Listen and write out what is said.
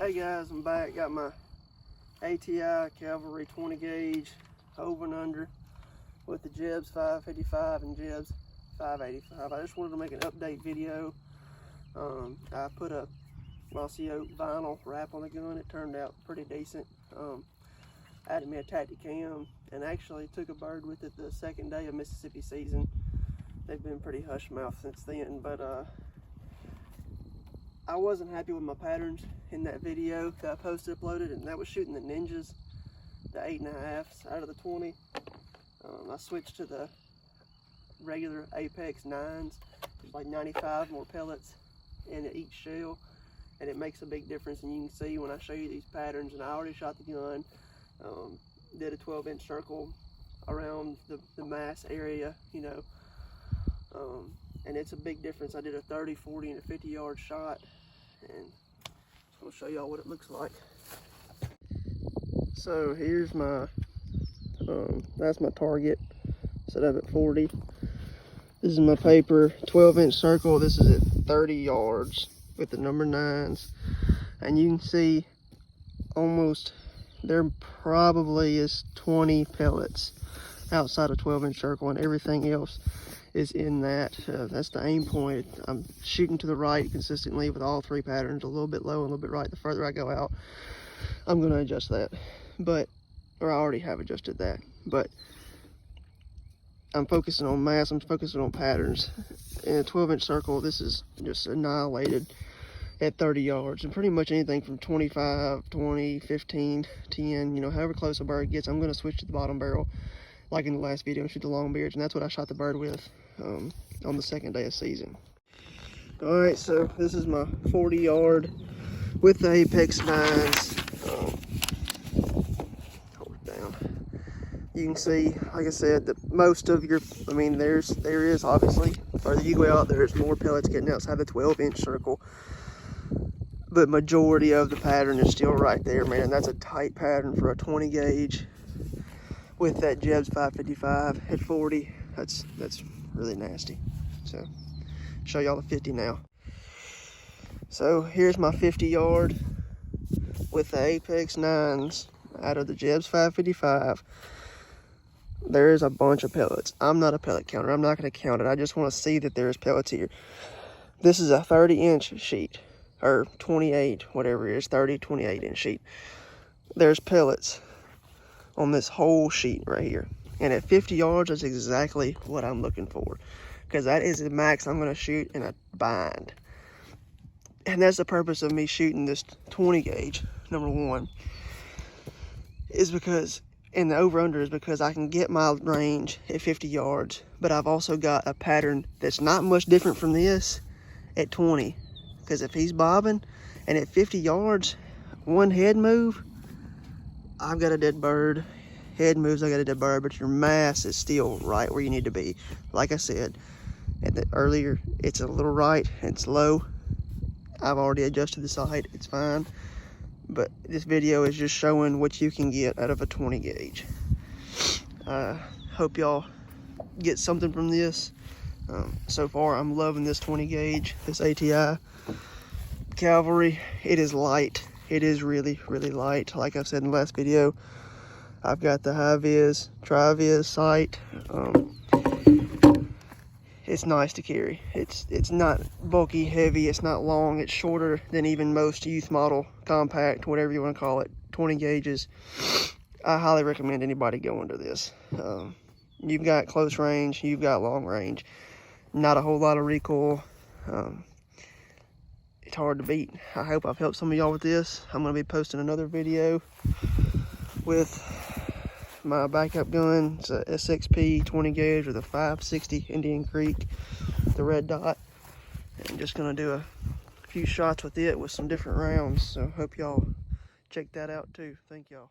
Hey guys, I'm back. Got my ATI Cavalry 20 gauge over and under with the Jebs 555 and Jebs 585. I just wanted to make an update video. I put a Mossy Oak vinyl wrap on the gun. It turned out pretty decent. Added me a Tacticam and actually took a bird with it the second day of Mississippi season. They've been pretty hush mouth since then, but I wasn't happy with my patterns in that video that I posted uploaded, and that was shooting the Ninjas, the 8.5s out of the 20. I switched to the regular Apex 9s. There's like 95 more pellets in each shell, and it makes a big difference. And you can see when I show you these patterns, and I already shot the gun, did a 12-inch circle around the mass area, you know, and it's a big difference. I did a 30, 40, and a 50-yard shot, and I'll show y'all what it looks like. So here's my, that's my target, set up at 40. This is my paper, 12-inch circle. This is at 30 yards with the number 9s. And you can see almost, there probably is 20 pellets outside a 12-inch circle, and everything else is in that. That's the aim point. I'm shooting to the right consistently with all three patterns, a little bit low and a little bit right. The further I go out, I'm going to adjust that, or I already have adjusted that, but I'm focusing on mass, I'm focusing on patterns. In a 12-inch circle, this is just annihilated at 30 yards, and pretty much anything from 25, 20, 15, 10, you know, however close a bird gets, I'm going to switch to the bottom barrel, like in the last video, and shoot the long beards, and that's what I shot the bird with on the second day of season. All right, so this is my 40-yard with the Apex 9s. Hold it down. You can see, like I said, that most of your, I mean, there is obviously, the further you go out, there's more pellets getting outside the 12-inch circle, but majority of the pattern is still right there, man. That's a tight pattern for a 20 gauge with that Jebs 555 at 40. That's really nasty. So show y'all the 50 now. So here's my 50-yard with the Apex 9s out of the Jebs 555. There's a bunch of pellets. I'm not a pellet counter. I'm not going to count it. I just want to see that there's pellets here. This is a 30-inch sheet, or 28, whatever it is, 30, 28-inch sheet. There's pellets on this whole sheet right here. And at 50 yards, that's exactly what I'm looking for, because that is the max I'm going to shoot in a bind. And that's the purpose of me shooting this 20 gauge, number one, is because, and the over-under is because I can get my range at 50 yards, but I've also got a pattern that's not much different from this at 20. Because if he's bobbing, and at 50 yards, one head move, I've got a dead bird. Head moves, I got a dead bird, but your mass is still right where you need to be. Like I said earlier, it's a little right, it's low. I've already adjusted the sight, it's fine. But this video is just showing what you can get out of a 20 gauge. Hope y'all get something from this. So far, I'm loving this 20 gauge, this ATI Cavalry. It is light. It is really, really light. Like I said in the last video, I've got the high-vis, tri-vis sight. It's nice to carry. It's not bulky, heavy, it's not long, it's shorter than even most youth model, compact, whatever you want to call it, 20 gauges. I highly recommend anybody go into this. You've got close range, you've got long range, not a whole lot of recoil. It's hard to beat. I hope I've helped some of y'all with this. I'm going to be posting another video with my backup gun. It's a SXP 20 gauge with a 560 Indian Creek, the red dot. I'm just going to do a few shots with it with some different rounds. So hope y'all check that out too. Thank y'all.